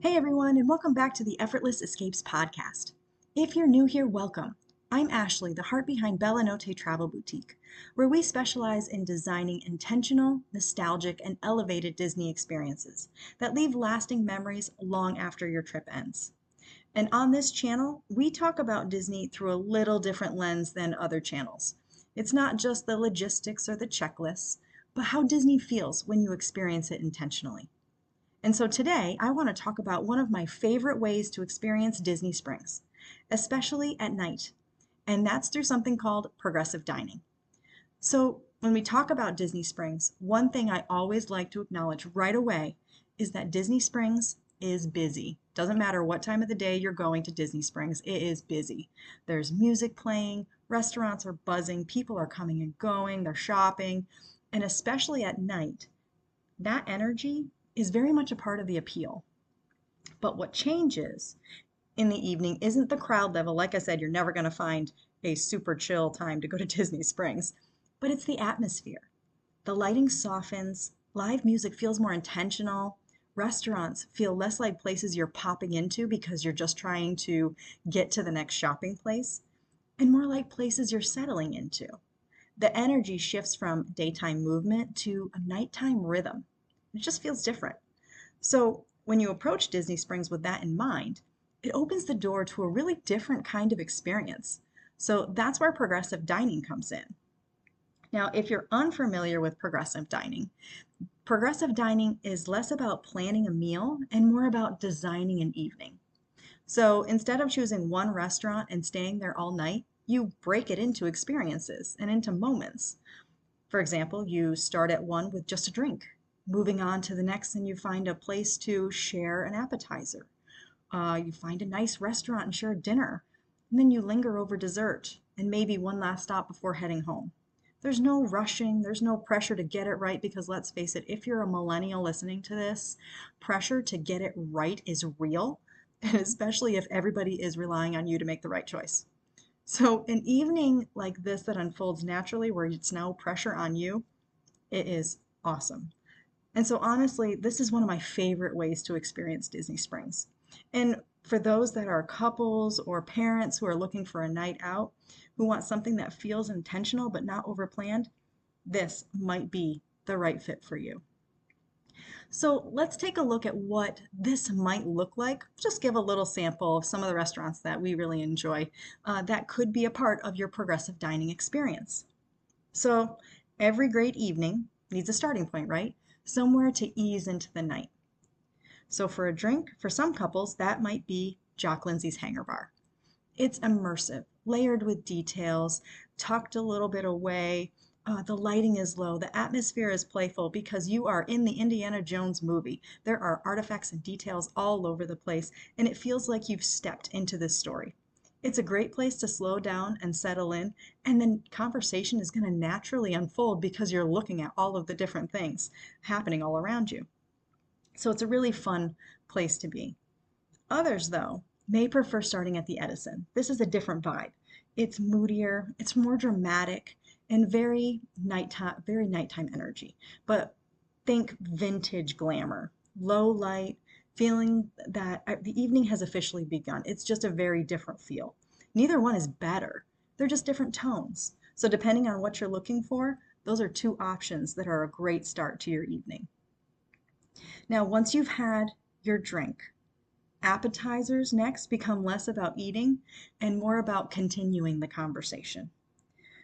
Hey everyone, and welcome back to the Effortless Escapes podcast. If you're new here, welcome. I'm Ashley, the heart behind Notte Travel Boutique, where we specialize in designing intentional, nostalgic, and elevated Disney experiences that leave lasting memories long after your trip ends. And on this channel, we talk about Disney through a little different lens than other channels. It's not just the logistics or the checklists, but how Disney feels when you experience it intentionally. And so today I want to talk about one of my favorite ways to experience Disney Springs, especially at night, and that's through something called progressive dining. So when we talk about Disney Springs, one thing I always like to acknowledge right away is that Disney Springs is busy. Doesn't matter what time of the day you're going to Disney Springs, it is busy. There's music playing, restaurants are buzzing, people are coming and going, they're shopping, and especially at night, that energy is very much a part of the appeal. But what changes in the evening isn't the crowd level. Like I said, you're never going to find a super chill time to go to Disney Springs, but it's the atmosphere. The lighting softens, live music feels more intentional, restaurants feel less like places you're popping into because you're just trying to get to the next shopping place, and more like places you're settling into. The energy shifts from daytime movement to a nighttime rhythm. It just feels different. So, when you approach Disney Springs with that in mind, it opens the door to a really different kind of experience. So, that's where progressive dining comes in. Now, if you're unfamiliar with progressive dining is less about planning a meal and more about designing an evening. So, instead of choosing one restaurant and staying there all night, you break it into experiences and into moments. For example, you start at one with just a drink, moving on to the next, and you find a place to share an appetizer. You find a nice restaurant and share dinner, and then you linger over dessert and maybe one last stop before heading home. There's no rushing, there's no pressure to get it right because let's face it, if you're a millennial listening to this, pressure to get it right is real, and especially if everybody is relying on you to make the right choice. So, an evening like this that unfolds naturally, where it's no pressure on you, it is awesome. And so, honestly, this is one of my favorite ways to experience Disney Springs. And for those that are couples or parents who are looking for a night out, who want something that feels intentional but not overplanned, this might be the right fit for you. So let's take a look at what this might look like. Just give a little sample of some of the restaurants that we really enjoy that could be a part of your progressive dining experience. So every great evening needs a starting point, right? Somewhere to ease into the night. So for a drink, for some couples, that might be Jock Lindsay's Hangar Bar. It's immersive, layered with details, tucked a little bit away. The lighting is low. The atmosphere is playful because you are in the Indiana Jones movie. There are artifacts and details all over the place, and it feels like you've stepped into this story. It's a great place to slow down and settle in, and then conversation is going to naturally unfold because you're looking at all of the different things happening all around you. So it's a really fun place to be. Others, though, may prefer starting at the Edison. This is a different vibe. It's moodier, it's more dramatic, and very nighttime energy. But think vintage glamour, low light, feeling that the evening has officially begun. It's just a very different feel. Neither one is better. They're just different tones. So depending on what you're looking for, those are two options that are a great start to your evening. Now, once you've had your drink, appetizers next become less about eating and more about continuing the conversation.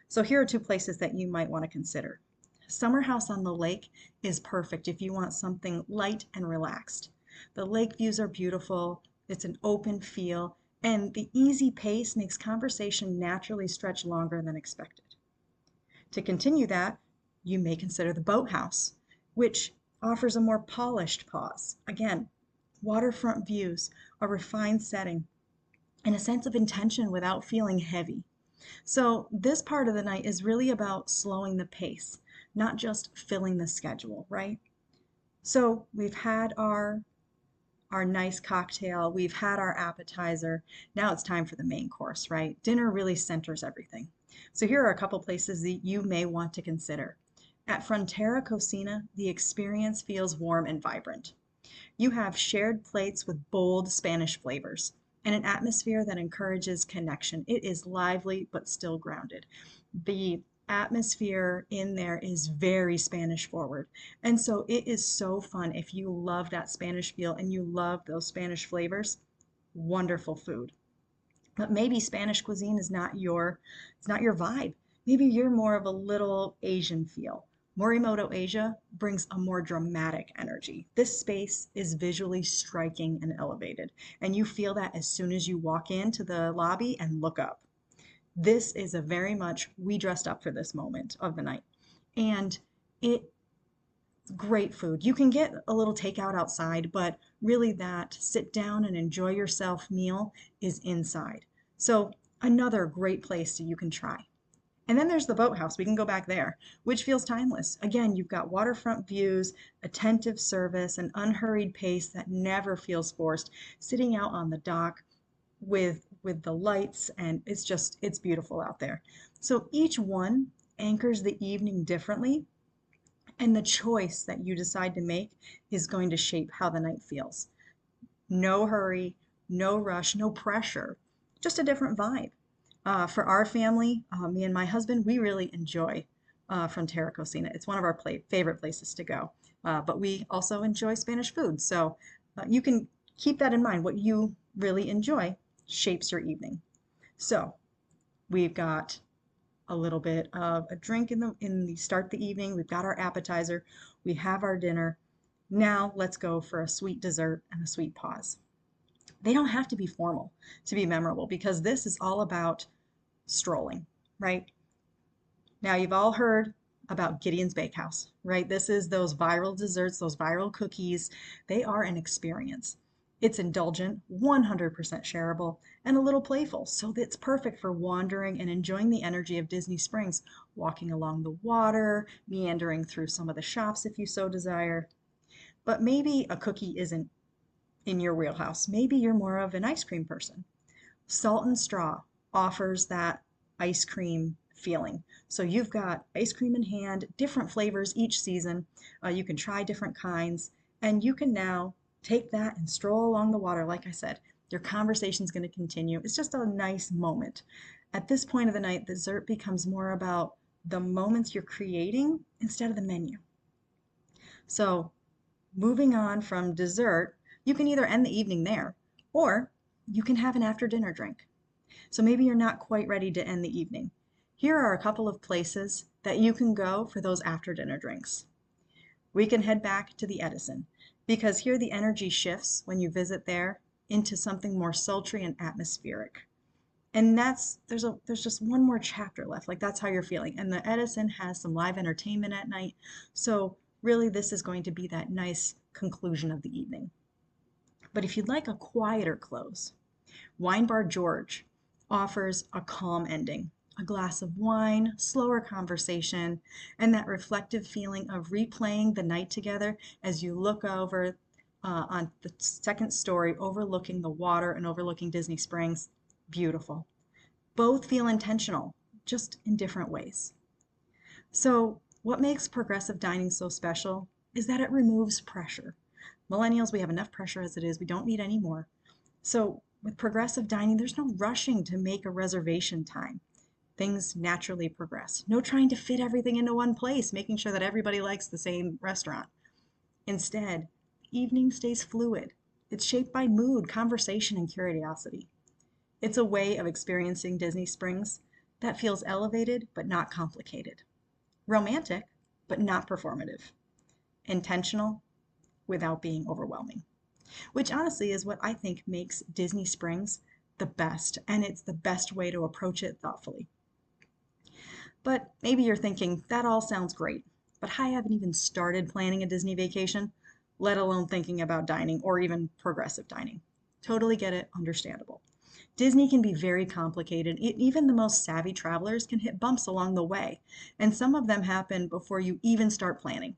So here are two places that you might want to consider. Summer House on the Lake is perfect if you want something light and relaxed. The lake views are beautiful, it's an open feel, and the easy pace makes conversation naturally stretch longer than expected. To continue that, you may consider the Boathouse, which offers a more polished pause. Again, waterfront views, a refined setting, and a sense of intention without feeling heavy. So, this part of the night is really about slowing the pace, not just filling the schedule, right? So, we've had our nice cocktail, we've had our appetizer. Now it's time for the main course, right? Dinner really centers everything. So, here are a couple places that you may want to consider. At Frontera Cocina, the experience feels warm and vibrant. You have shared plates with bold Spanish flavors and an atmosphere that encourages connection. It is lively but still grounded. The atmosphere in there is very Spanish forward. And so it is so fun if you love that Spanish feel and you love those Spanish flavors. Wonderful food. But maybe Spanish cuisine is not your vibe. Maybe you're more of a little Asian feel. Morimoto Asia brings a more dramatic energy. This space is visually striking and elevated, and you feel that as soon as you walk into the lobby and look up. This is a very much we dressed up for this moment of the night. And it great food. You can get a little takeout outside, but really that sit down and enjoy yourself meal is inside. So another great place that you can try. And then there's the boathouse. We can go back there, which feels timeless. Again, you've got waterfront views, attentive service, an unhurried pace that never feels forced, sitting out on the dock with the lights, and it's beautiful out there. So each one anchors the evening differently, and the choice that you decide to make is going to shape how the night feels. No hurry, no rush, no pressure, just a different vibe. For our family, me and my husband, we really enjoy Frontera Cocina. It's one of our favorite places to go. But we also enjoy Spanish food. So you can keep that in mind. What you really enjoy shapes your evening. So we've got a little bit of a drink in the start the evening. We've got our appetizer. We have our dinner. Now let's go for a sweet dessert and a sweet pause. They don't have to be formal to be memorable because this is all about strolling, right? Now you've all heard about Gideon's Bakehouse, right? This is those viral desserts, those viral cookies. They are an experience. It's indulgent, 100% shareable, and a little playful, so it's perfect for wandering and enjoying the energy of Disney Springs, walking along the water, meandering through some of the shops if you so desire. But maybe a cookie isn't in your wheelhouse. Maybe you're more of an ice cream person. Salt and Straw offers that ice cream feeling. So you've got ice cream in hand, different flavors each season. You can try different kinds, and you can now take that and stroll along the water. Like I said, your conversation's going to continue. It's just a nice moment. At this point of the night, dessert becomes more about the moments you're creating instead of the menu. So moving on from dessert, you can either end the evening there or you can have an after dinner drink. So maybe you're not quite ready to end the evening. Here are a couple of places that you can go for those after dinner drinks. We can head back to the Edison because here the energy shifts when you visit there into something more sultry and atmospheric. And there's just one more chapter left. Like that's how you're feeling. And the Edison has some live entertainment at night. So really this is going to be that nice conclusion of the evening. But if you'd like a quieter close, Wine Bar George offers a calm ending. A glass of wine, slower conversation, and that reflective feeling of replaying the night together as you look over on the second story, overlooking the water and overlooking Disney Springs. Beautiful. Both feel intentional, just in different ways. So, what makes progressive dining so special is that it removes pressure. Millennials, we have enough pressure as it is. We don't need any more. So, with progressive dining, there's no rushing to make a reservation time. Things naturally progress. No trying to fit everything into one place, making sure that everybody likes the same restaurant. Instead, the evening stays fluid. It's shaped by mood, conversation, and curiosity. It's a way of experiencing Disney Springs that feels elevated but not complicated. Romantic but not performative. Intentional without being overwhelming. Which honestly is what I think makes Disney Springs the best, and it's the best way to approach it thoughtfully. But maybe you're thinking, that all sounds great, but I haven't even started planning a Disney vacation, let alone thinking about dining or even progressive dining. Totally get it, understandable. Disney can be very complicated. Even the most savvy travelers can hit bumps along the way, and some of them happen before you even start planning.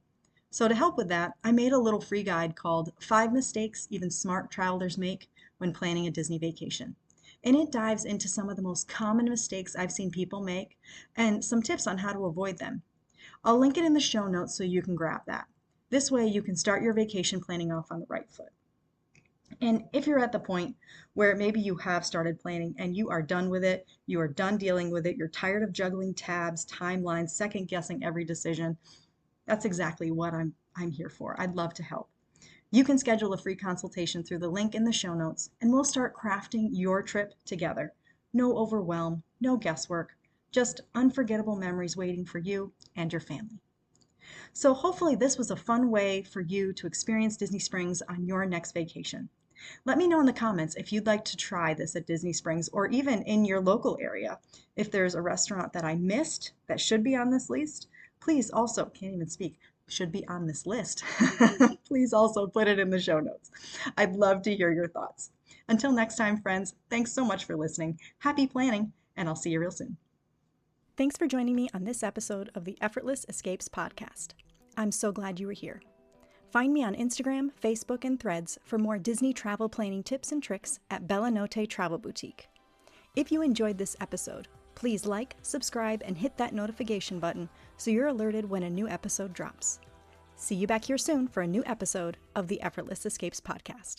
So to help with that, I made a little free guide called 5 Mistakes Even Smart Travelers Make When Planning a Disney Vacation. And it dives into some of the most common mistakes I've seen people make and some tips on how to avoid them. I'll link it in the show notes so you can grab that. This way you can start your vacation planning off on the right foot. And if you're at the point where maybe you have started planning and you are done with it, you are done dealing with it, you're tired of juggling tabs, timelines, second guessing every decision, that's exactly what I'm here for. I'd love to help. You can schedule a free consultation through the link in the show notes, and we'll start crafting your trip together. No overwhelm, no guesswork, just unforgettable memories waiting for you and your family. So hopefully this was a fun way for you to experience Disney Springs on your next vacation. Let me know in the comments if you'd like to try this at Disney Springs or even in your local area. If there's a restaurant that I missed that should be on this list, please also, can't even speak, should be on this list. Please also put it in the show notes. I'd love to hear your thoughts. Until next time, friends, thanks so much for listening. Happy planning, and I'll see you real soon. Thanks for joining me on this episode of the Effortless Escapes podcast. I'm so glad you were here. Find me on Instagram, Facebook, and Threads for more Disney travel planning tips and tricks at Bella Notte Travel Boutique. If you enjoyed this episode, please like, subscribe, and hit that notification button so you're alerted when a new episode drops. See you back here soon for a new episode of the Effortless Escapes podcast.